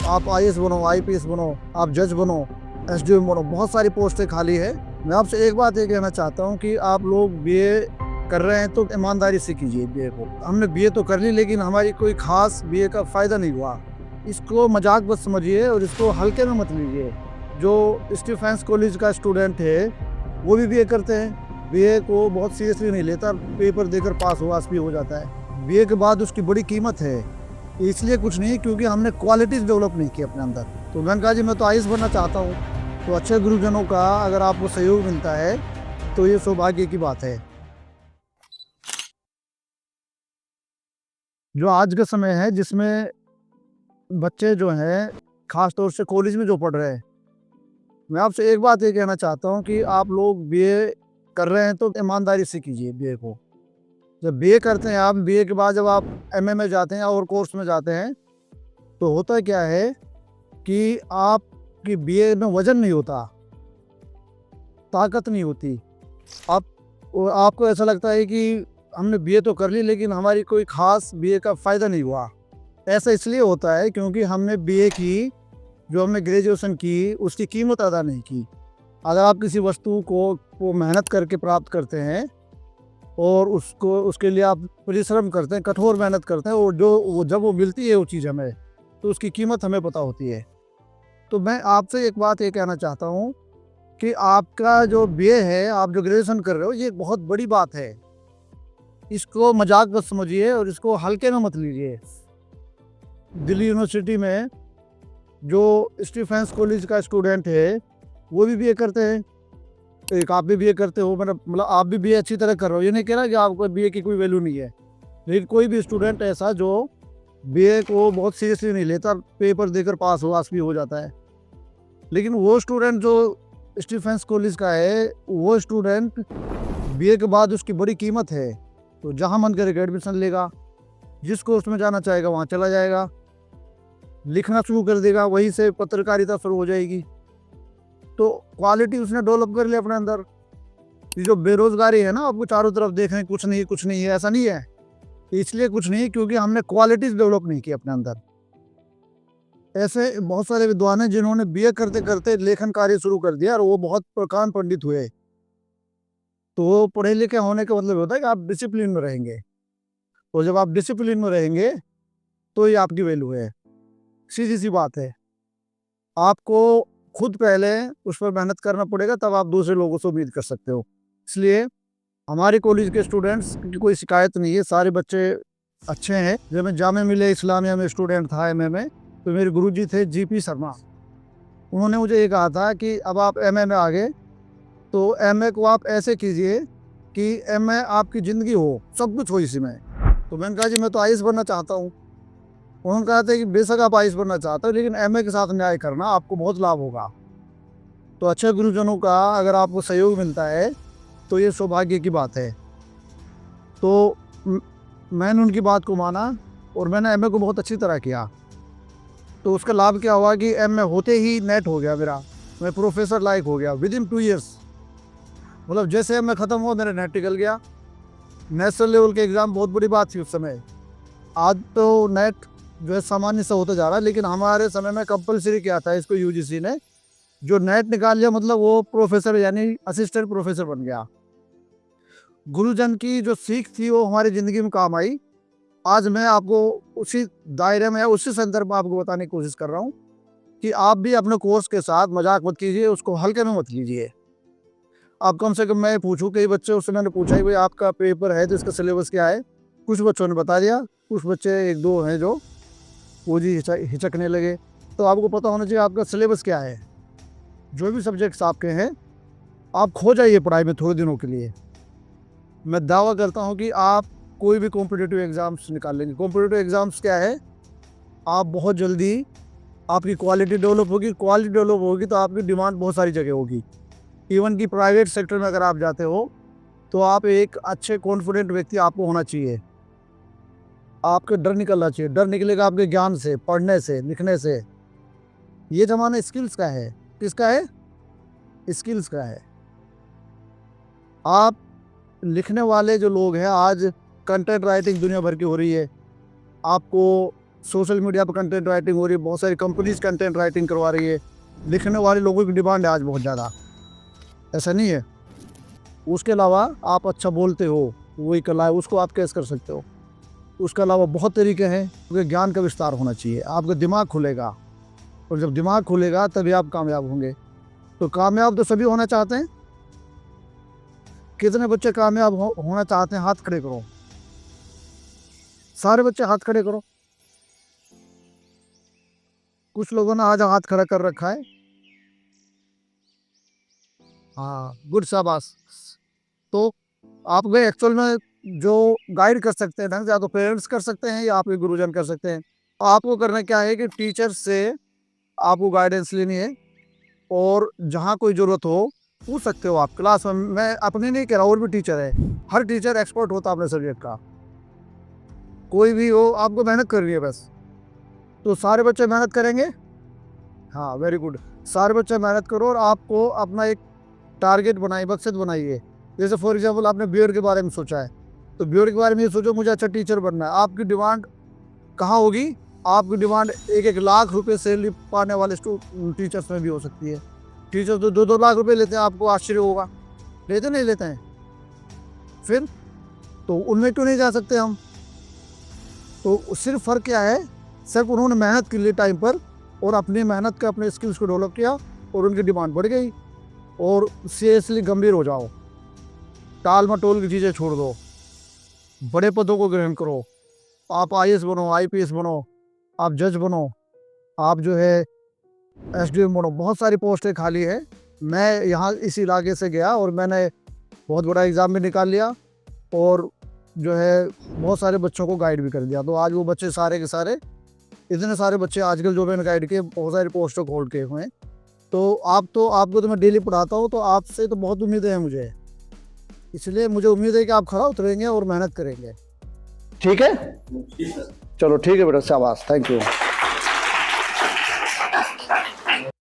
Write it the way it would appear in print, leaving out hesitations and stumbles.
आप आईएएस बनो, आईपीएस बनो, आप जज बनो, एसडीएम बनो, बहुत सारी पोस्टें खाली है। मैं आपसे एक बात ये कहना चाहता हूँ कि आप लोग बीए कर रहे हैं तो ईमानदारी से कीजिए बीए को। हमने बीए तो कर ली, लेकिन हमारी कोई खास बीए का फ़ायदा नहीं हुआ। इसको मजाक मत समझिए और इसको हल्के में मत लीजिए। जो स्टीफेंस कॉलेज का स्टूडेंट है वो भी बीए करते हैं, बीए को बहुत सीरियसली नहीं लेता, पेपर देकर पास भी हो जाता है। बीए के बाद उसकी बड़ी कीमत है, इसलिए कुछ नहीं क्योंकि हमने क्वालिटीज़ डेवलप नहीं की अपने अंदर। तो मैंने कहा जी मैं तो आईएएस बनना चाहता हूँ। तो अच्छे गुरुजनों का अगर आपको सहयोग मिलता है तो ये सौभाग्य की बात है। जो आज का समय है जिसमें बच्चे जो हैं खास तौर से कॉलेज में जो पढ़ रहे हैं, मैं आपसे एक बात ये कहना चाहता हूँ कि आप लोग बीए कर रहे हैं तो ईमानदारी से कीजिए बीए को। जब बीए करते हैं आप, बीए के बाद जब आप एमए में जाते हैं और कोर्स में जाते हैं, तो होता क्या है कि आपकी बीए में वजन नहीं होता, ताकत नहीं होती। आप आपको ऐसा लगता है कि हमने बीए तो कर ली, लेकिन हमारी कोई खास बीए का फ़ायदा नहीं हुआ। ऐसा इसलिए होता है क्योंकि हमने बीए की, जो हमने ग्रेजुएशन की, उसकी कीमत अदा नहीं की। अगर आप किसी वस्तु को मेहनत करके प्राप्त करते हैं और उसको उसके लिए आप परिश्रम करते हैं, कठोर मेहनत करते हैं, और जब वो मिलती है वो चीज़ हमें, तो उसकी कीमत हमें पता होती है। तो मैं आपसे एक बात ये कहना चाहता हूँ कि आपका जो बीए है, आप जो ग्रेजुएशन कर रहे हो, ये बहुत बड़ी बात है। इसको मजाक मत समझिए और इसको हल्के में मत लीजिए। दिल्ली यूनिवर्सिटी में जो स्टीफेंस कॉलेज का स्टूडेंट है वो भी बीए करते हैं, एक आप भी बीए करते हो, मतलब आप भी बीए अच्छी तरह कर रहे हो। ये नहीं कह रहा कि आपको बीए की कोई वैल्यू नहीं है, लेकिन कोई भी स्टूडेंट ऐसा जो बीए को बहुत सीरियसली नहीं लेता, पेपर देकर पास भी हो जाता है। लेकिन वो स्टूडेंट जो स्टीफेंस कॉलेज का है, वो स्टूडेंट बीए के बाद उसकी बड़ी कीमत है। तो जहाँ मन करेगा एडमिशन लेगा, जिस कोर्स में जाना चाहेगा वहाँ चला जाएगा, लिखना शुरू कर देगा, वहीं से पत्रकारिता शुरू हो जाएगी। तो क्वालिटी उसने डेवलप कर लिया अपने अंदर। ये जो बेरोजगारी है ना, आपको चारों तरफ देखें, कुछ नहीं है, ऐसा नहीं है। इसलिए कुछ नहीं क्योंकि हमने क्वालिटीज डेवलप नहीं की अपने अंदर। ऐसे बहुत सारे विद्वान हैं जिन्होंने बीए करते करते लेखन कार्य शुरू कर दिया और वो बहुत प्रकांड पंडित हुए। तो पढ़े लिखे होने का मतलब होता है कि आप डिसिप्लिन में रहेंगे, और जब आप डिसिप्लिन में रहेंगे तो ये आपकी वैल्यू है। सीधी सी बात है। आपको खुद पहले उस पर मेहनत करना पड़ेगा, तब आप दूसरे लोगों से उम्मीद कर सकते हो। इसलिए हमारे कॉलेज के स्टूडेंट्स की कोई शिकायत नहीं है, सारे बच्चे अच्छे हैं। जब मैं जामिया मिलिया इस्लामिया में स्टूडेंट था एमए में, तो मेरे गुरुजी थे जीपी शर्मा। उन्होंने मुझे ये कहा था कि अब आप एमए में आ गए तो एमए को आप ऐसे कीजिए कि एमए आपकी ज़िंदगी हो, सब कुछ हो इसी में। तो मैंने कहा जी मैं तो आईएएस बनना चाहता हूँ। उन्होंने कहा था कि बेशक आप आईएएस बनना चाहते हो, लेकिन एमए के साथ न्याय करना, आपको बहुत लाभ होगा। तो अच्छे गुरुजनों का अगर आपको सहयोग मिलता है तो ये सौभाग्य की बात है। तो मैंने उनकी बात को माना और मैंने एमए को बहुत अच्छी तरह किया। तो उसका लाभ क्या हुआ कि एमए होते ही नेट हो गया मेरा, मैं प्रोफेसर लायक हो गया विदिन 2 ईयर्स। मतलब जैसे एमए ख़त्म हुआ मेरा नेट निकल गया। नेशनल लेवल के एग्ज़ाम बहुत बड़ी बात थी उस समय। आज तो नेट जो है सामान्य सा होता जा रहा है, लेकिन हमारे समय में कंपलसरी किया था इसको यूजीसी ने। जो नेट निकाल लिया मतलब वो प्रोफेसर यानी असिस्टेंट प्रोफेसर बन गया। गुरुजन की जो सीख थी वो हमारी ज़िंदगी में काम आई। आज मैं आपको उसी दायरे में या उसी संदर्भ में आपको बताने की कोशिश कर रहा हूँ कि आप भी अपने कोर्स के साथ मजाक मत कीजिए, उसको हल्के में मत लीजिए। आप कम से कम, मैं पूछूँ, कई बच्चे उससे मैंने पूछा कि भाई आपका पेपर है तो इसका सिलेबस क्या है। कुछ बच्चों ने बता दिया, कुछ बच्चे 1-2 हैं जो वो जी हिचकने लगे। तो आपको पता होना चाहिए आपका सिलेबस क्या है। जो भी सब्जेक्ट्स आपके हैं, आप खो जाइए पढ़ाई में थोड़े दिनों के लिए। मैं दावा करता हूँ कि आप कोई भी कॉम्पिटिटिव एग्ज़ाम्स निकाल लेंगे। कॉम्पिटिटिव एग्ज़ाम्स क्या है, आप बहुत जल्दी, आपकी क्वालिटी डेवलप होगी तो आपकी डिमांड बहुत सारी जगह होगी। इवन कि प्राइवेट सेक्टर में अगर आप जाते हो तो आप एक अच्छे कॉन्फिडेंट व्यक्ति आपको होना चाहिए। आपका डर निकलना चाहिए। डर निकलेगा आपके ज्ञान से, पढ़ने से, लिखने से। ये ज़माना स्किल्स का है। किसका है? स्किल्स का है। आप लिखने वाले जो लोग हैं, आज कंटेंट राइटिंग दुनिया भर की हो रही है। आपको सोशल मीडिया पर कंटेंट राइटिंग हो रही है, बहुत सारी कंपनीज कंटेंट राइटिंग करवा रही है, लिखने वाले लोगों की डिमांड है आज बहुत ज़्यादा, ऐसा नहीं है। उसके अलावा आप अच्छा बोलते हो, वही कला है, उसको आप कैसे कर सकते हो। उसके अलावा बहुत तरीके हैं, क्योंकि ज्ञान का विस्तार होना चाहिए, आपका दिमाग खुलेगा, और जब दिमाग खुलेगा तभी आप कामयाब होंगे। तो कामयाब तो सभी होना चाहते हैं। कितने बच्चे कामयाब होना चाहते हैं, हाथ खड़े करो। सारे बच्चे हाथ खड़े करो। कुछ लोगों ने आज हाथ खड़ा कर रखा है। हाँ, गुड, शाबाश। तो आप गए एक्चुअल में जो गाइड कर सकते हैं ढंग से, या तो पेरेंट्स कर सकते हैं या आपके गुरुजन कर सकते हैं। आपको करना क्या है कि टीचर से आपको गाइडेंस लेनी है, और जहाँ कोई ज़रूरत हो पूछ सकते हो आप क्लास में। मैं अपने नहीं कह रहा, और भी टीचर है, हर टीचर एक्सपर्ट होता है अपने सब्जेक्ट का, कोई भी हो, आपको मेहनत करनी है बस। तो सारे बच्चे मेहनत करेंगे। हाँ, वेरी गुड। सारे बच्चे मेहनत करो, और आपको अपना एक टारगेट बनाइए, मकसद बनाइए। जैसे फॉर एग्जाम्पल आपने बीएड के बारे में सोचा है, तो बीएड के बारे में ये सोचो मुझे अच्छा टीचर बनना है। आपकी डिमांड कहाँ होगी? आपकी डिमांड 1-1 लाख रुपए सैलरी पाने वाले टीचर्स में भी हो सकती है। टीचर तो 2-2 लाख रुपए लेते हैं, आपको आश्चर्य होगा। लेते नहीं लेते हैं? फिर तो उनमें क्यों नहीं जा सकते हम? तो सिर्फ फ़र्क क्या है, सिर्फ उन्होंने मेहनत के लिए टाइम पर, और अपनी मेहनत का अपने स्किल्स को डेवलप किया, और उनकी डिमांड बढ़ गई। और सीरियसली गंभीर हो जाओ, टाल मटोल की चीज़ें छोड़ दो, बड़े पदों को ग्रहण करो। आप आईएएस बनो, आईपीएस बनो, आप जज बनो, आप जो है एसडीएम बनो। बहुत सारी पोस्टें खाली है। मैं यहाँ इस इलाके से गया और मैंने बहुत बड़ा एग्ज़ाम भी निकाल लिया, और जो है बहुत सारे बच्चों को गाइड भी कर दिया। तो आज वो बच्चे सारे के सारे, इतने सारे बच्चे आजकल जो मैंने गाइड किए, बहुत सारी पोस्टों को होल्ड किए हुए हैं। तो आपको तो मैं डेली पढ़ाता हूँ, तो आपसे तो बहुत उम्मीदें हैं मुझे, इसलिए मुझे उम्मीद है कि आप खरा उतरेंगे और मेहनत करेंगे। ठीक है? चलो ठीक है बेटा, शाबाश, थैंक यू।